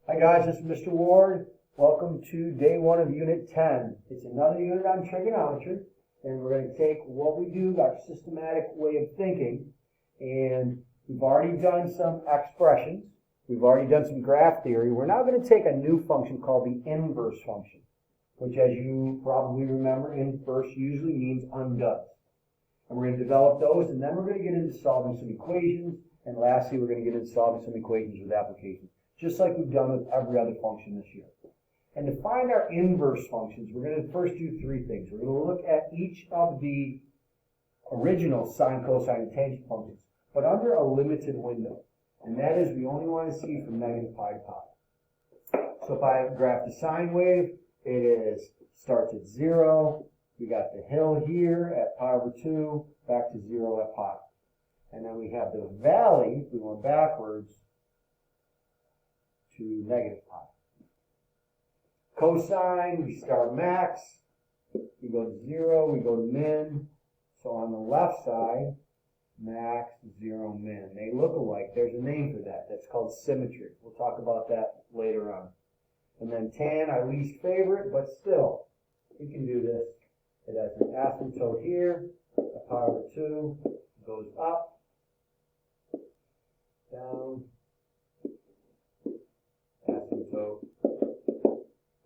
Hi guys, this is Mr. Ward. Welcome to day 1 of Unit 10. It's another unit on trigonometry, and we're going to take what we do, our systematic way of thinking, and we've already done some expressions. We've already done some graph theory. We're now going to take a new function called the inverse function, which, as you probably remember, inverse usually means undoes. And we're going to develop those, and then we're going to get into solving some equations, and lastly, we're going to get into solving some equations with applications, just like we've done with every other function this year. And to find our inverse functions, we're going to first do three things. We're going to look at each of the original sine, cosine, and tangent functions, but under a limited window. And that is, we only want to see from negative pi to pi. So if I graph the sine wave, it starts at 0. We got the hill here at pi over 2, back to 0 at pi. And then we have the valley, if we went backwards, to negative pi. Cosine, we start max, we go to 0, we go to min. So on the left side, max, 0, min. They look alike. There's a name for that. That's called symmetry. We'll talk about that later on. And then tan, our least favorite, but still, we can do this. It has an asymptote here, a pi over 2, goes up, down, asymptote,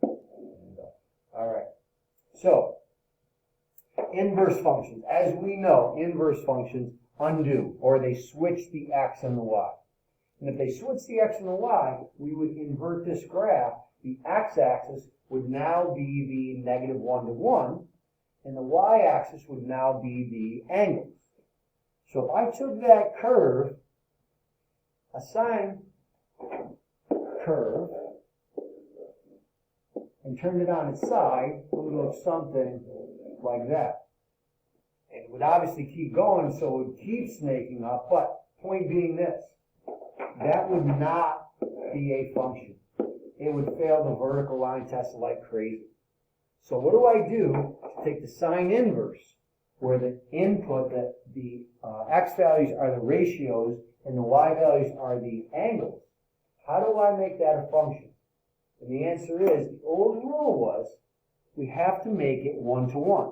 and up. All right. So, inverse functions. As we know, inverse functions undo, or they switch the x and the y. And if they switch the x and the y, we would invert this graph. The x-axis would now be the negative 1 to 1, and the y-axis would now be the angles. So if I took that curve, a sine curve, and turned it on its side, it would look something like that. And it would obviously keep going, so it would keep snaking up, but point being this, that would not be a function. It would fail the vertical line test like crazy. So what do I do to take the sine inverse, where the input, the x values are the ratios and the y values are the angles? How do I make that a function? And the answer is, the old rule was, we have to make it 1 to 1,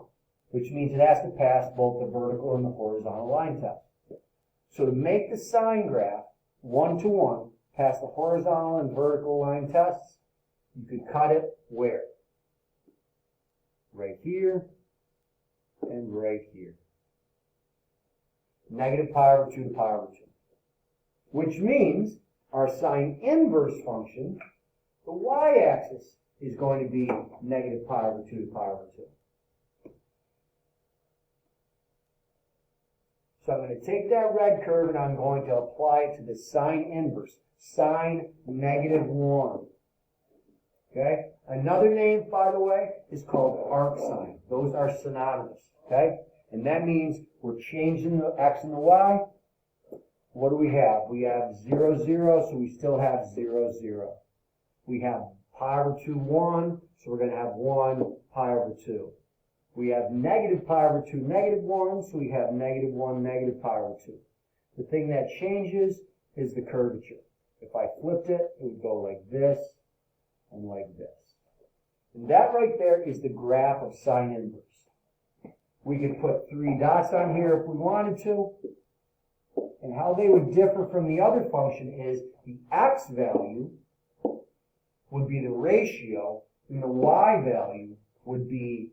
which means it has to pass both the vertical and the horizontal line test. So to make the sine graph 1 to 1, pass the horizontal and vertical line tests, you could cut it where? Right here and right here. Negative pi over 2 to pi over 2. Which means our sine inverse function, the y-axis, is going to be negative pi over 2 to pi over 2. So I'm going to take that red curve and I'm going to apply it to the sine inverse. Sine negative 1. Okay? Another name, by the way, is called arcsine. Those are synonymous. Okay? And that means we're changing the x and the y. What do we have? We have 0, 0, so we still have 0, 0. We have pi over 2, 1, so we're going to have 1 pi over 2. We have negative pi over 2, negative 1, so we have negative 1, negative pi over 2. The thing that changes is the curvature. If I flipped it, it would go like this and like this. And that right there is the graph of sine inverse. We could put 3 dots on here if we wanted to. And how they would differ from the other function is the x value would be the ratio, and the y value would be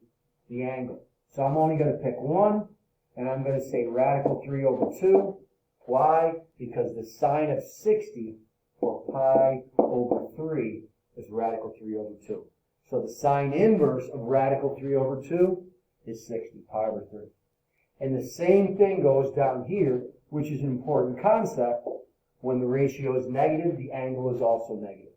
the angle. So I'm only going to pick one, and I'm going to say radical 3 over 2. Why? Because the sine of 60, or pi over 3, is radical 3 over 2. So the sine inverse of radical 3 over 2 is 60, pi over 3. And the same thing goes down here, which is an important concept. When the ratio is negative, the angle is also negative.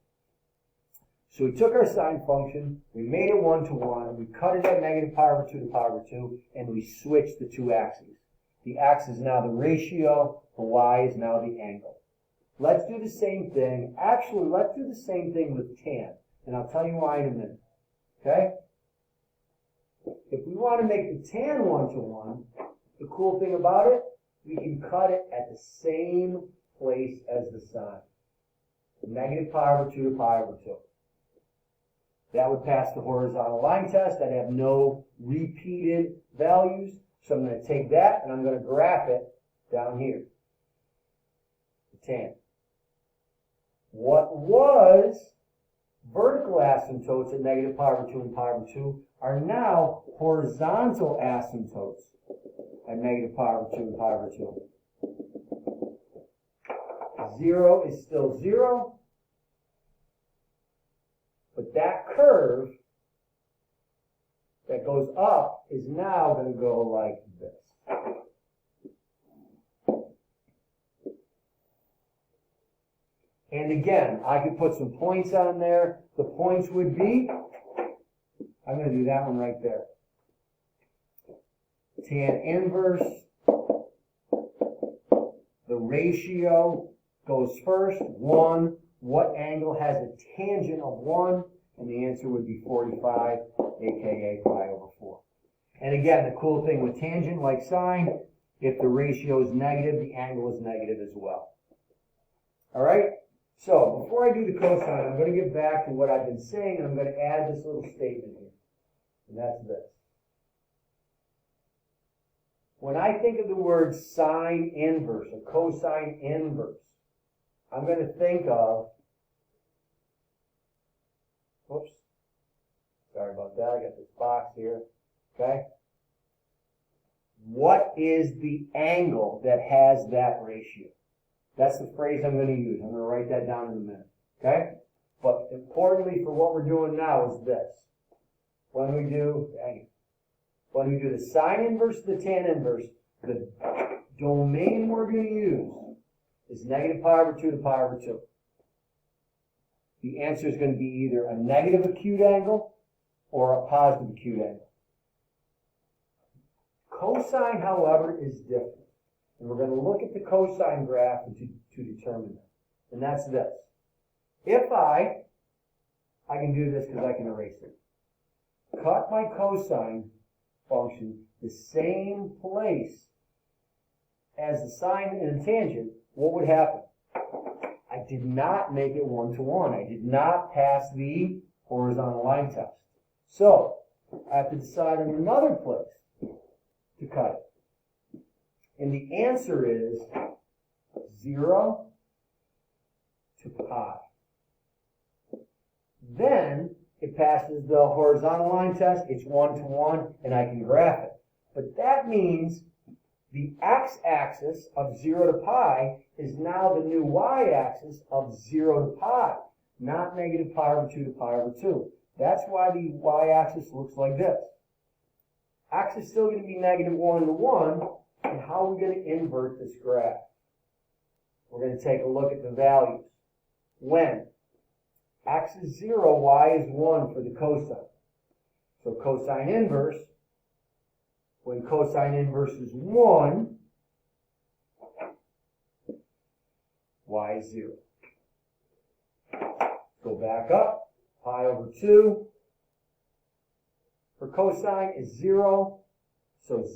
So we took our sine function, we made it 1 to 1, we cut it at negative pi over 2 to pi over 2, and we switched the two axes. The x is now the ratio, the y is now the angle. Let's do the same thing. Actually, let's do the same thing with tan, and I'll tell you why in a minute. Okay? If we want to make the tan 1 to 1, the cool thing about it, we can cut it at the same place as the sine. negative pi over 2 to pi over 2. That would pass the horizontal line test. I'd have no repeated values. So I'm going to take that and I'm going to graph it down here. The tan. What was vertical asymptotes at negative pi over 2 and pi over 2 are now horizontal asymptotes at negative pi over 2 and pi over 2. 0 is still 0, but that curve that goes up is now going to go like this. And again, I could put some points on there. The points would be, I'm going to do that one right there. Tan inverse, the ratio goes first, 1. What angle has a tangent of 1? And the answer would be 45, aka pi over 4. And again, the cool thing with tangent, like sine, if the ratio is negative, the angle is negative as well. All right? So, before I do the cosine, I'm going to get back to what I've been saying, and I'm going to add this little statement here. And that's this. When I think of the word sine inverse or cosine inverse, I'm going to think of, whoops, sorry about that, I got this box here, okay? What is the angle that has that ratio? That's the phrase I'm going to use. I'm going to write that down in a minute, okay? But importantly for what we're doing now is this. When we do the sine inverse, the tan inverse, the domain we're going to use is negative pi over 2 to pi over 2. The answer is going to be either a negative acute angle or a positive acute angle. Cosine, however, is different. And we're going to look at the cosine graph to determine that. And that's this. If I can do this because I can erase it. Cut my cosine function the same place as the sine and the tangent, what would happen? I did not make it 1-to-1. I did not pass the horizontal line test. So, I have to decide on another place to cut it. And the answer is 0 to pi. Then, it passes the horizontal line test. It's 1-to-1, and I can graph it. But that means the x-axis of 0 to pi is now the new y-axis of 0 to pi, not negative pi over 2 to pi over 2. That's why the y-axis looks like this. X is still going to be negative 1 to 1, and how are we going to invert this graph? We're going to take a look at the values. When x is 0, y is 1 for the cosine. So cosine inverse, when cosine inverse is 1, y is 0. Go back up, pi over 2. For cosine is 0, so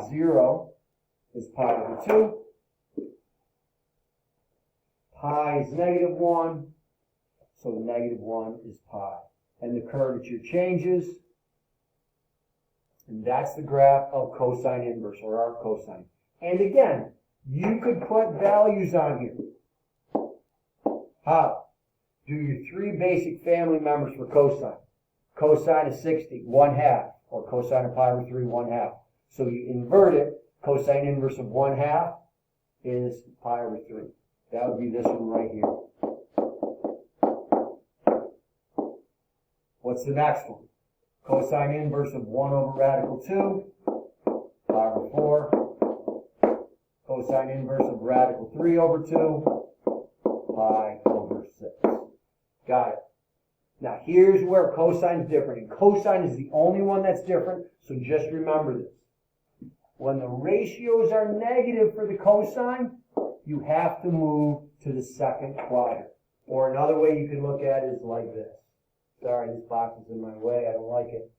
0 is pi over 2. Pi is negative 1, so negative 1 is pi. And the curvature changes. And that's the graph of cosine inverse, or arc cosine. And again, you could put values on here. How? Do your 3 basic family members for cosine. Cosine of 60, 1/2, or cosine of pi over 3, 1/2. So you invert it. Cosine inverse of 1/2 is pi over 3. That would be this one right here. What's the next one? Cosine inverse of 1 over radical 2, pi over 4. Cosine inverse of radical 3 over 2, pi over 6. Got it. Now here's where cosine is different. And cosine is the only one that's different, so just remember this. When the ratios are negative for the cosine, you have to move to the second quadrant. Or another way you can look at it is like this. Sorry, this box is in my way. I don't like it.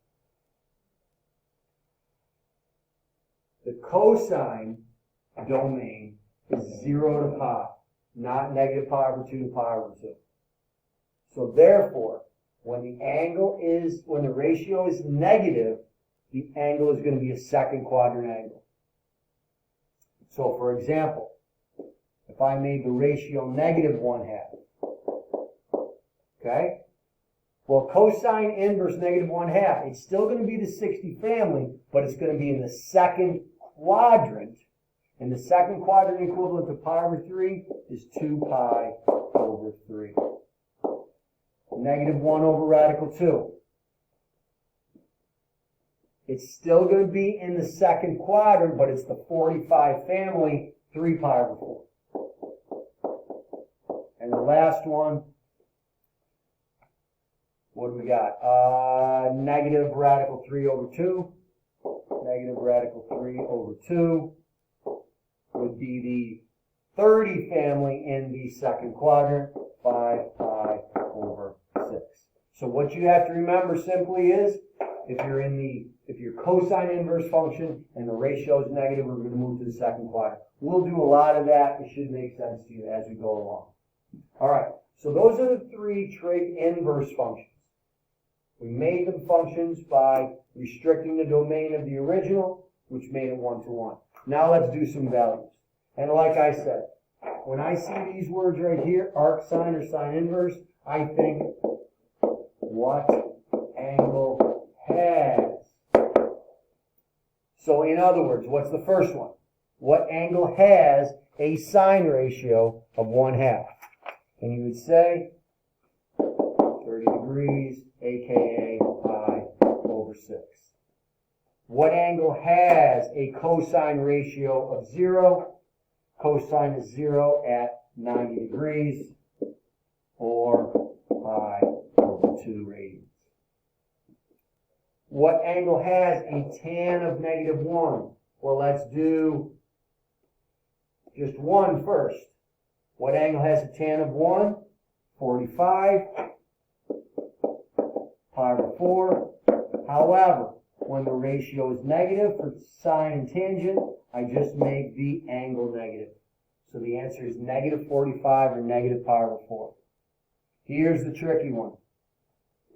The cosine domain is 0 to pi. not negative pi over 2 to pi over 2. So therefore, when the ratio is negative, the angle is going to be a second quadrant angle. So for example, if I made the ratio negative 1/2, okay? Well, cosine inverse negative 1/2, it's still going to be the 60 family, but it's going to be in the second quadrant. And the second quadrant equivalent to pi over 3 is 2 pi over 3. Negative 1 over radical 2. It's still going to be in the second quadrant, but it's the 45 family, 3 pi over 4. And the last one, what do we got? Negative radical 3 over 2. Negative radical 3 over 2 would be the 30 family in the second quadrant, 5 pi over 6. So what you have to remember simply is, if your cosine inverse function and the ratio is negative, we're going to move to the second quadrant. We'll do a lot of that. It should make sense to you as we go along. All right, so those are the three trig inverse functions. We made them functions by restricting the domain of the original, which made it 1-to-1. Now let's do some values. And like I said, when I see these words right here, arc sine or sine inverse, I think, what angle has? So in other words, what's the first one? What angle has a sine ratio of 1/2? And you would say 30 degrees, aka pi over 6. What angle has a cosine ratio of 0? Cosine is 0 at 90 degrees, or pi over 2 radians. What angle has a tan of negative 1? Well, let's do just 1 first. What angle has a tan of 1? 45. Pi over 4. However, when the ratio is negative for sine and tangent, I just make the angle negative. So the answer is negative 45 or negative pi over 4. Here's the tricky one.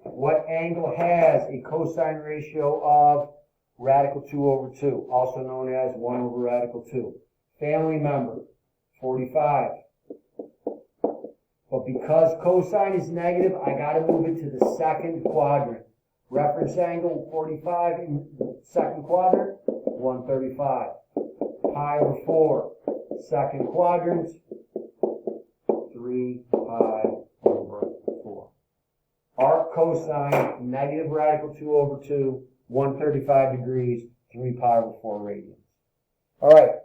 What angle has a cosine ratio of radical 2 over 2, also known as 1 over radical 2? Family member, 45. But because cosine is negative, I got to move it to the second quadrant. Reference angle 45 in the second quadrant, 135. Pi over 4, second quadrant, 3 pi over 4. Arc cosine, negative radical 2 over 2, 135 degrees, 3 pi over 4 radians. All right,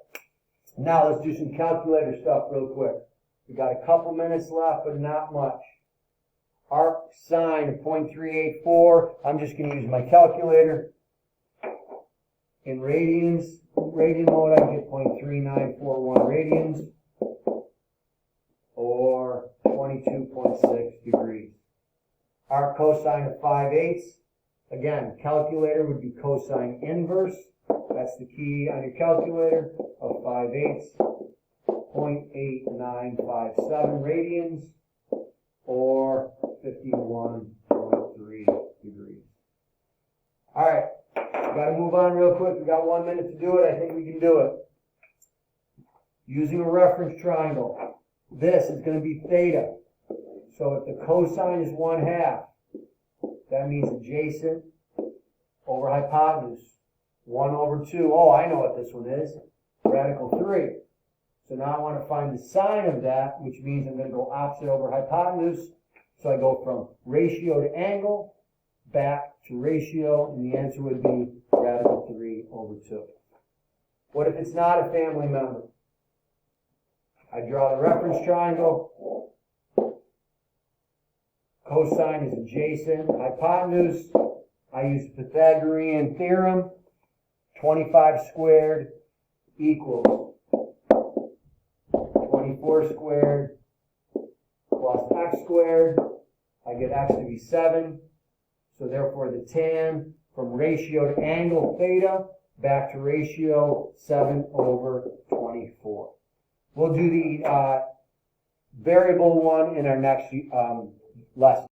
now let's do some calculator stuff real quick. We got a couple minutes left, but not much. Arc sine of 0.384. I'm just going to use my calculator. In radian mode, I get 0.3941 radians, or 22.6 degrees. Arc cosine of 5/8. Again, calculator would be cosine inverse. That's the key on your calculator of 5/8. 0.8957 radians, or 51.3 degrees. All right, got to move on real quick. We got 1 minute to do it. I think we can do it. Using a reference triangle, this is going to be theta. So if the cosine is 1/2, that means adjacent over hypotenuse. 1 over 2. Oh, I know what this one is. Radical 3. So now I want to find the sine of that, which means I'm going to go opposite over hypotenuse. So I go from ratio to angle, back to ratio, and the answer would be radical 3 over 2. What if it's not a family member? I draw the reference triangle. Cosine is adjacent. Hypotenuse, I use the Pythagorean theorem. 25 squared equals 24 squared plus x squared. I get x to be 7. So therefore the tan from ratio to angle theta back to ratio 7 over 24. We'll do the variable one in our next lesson.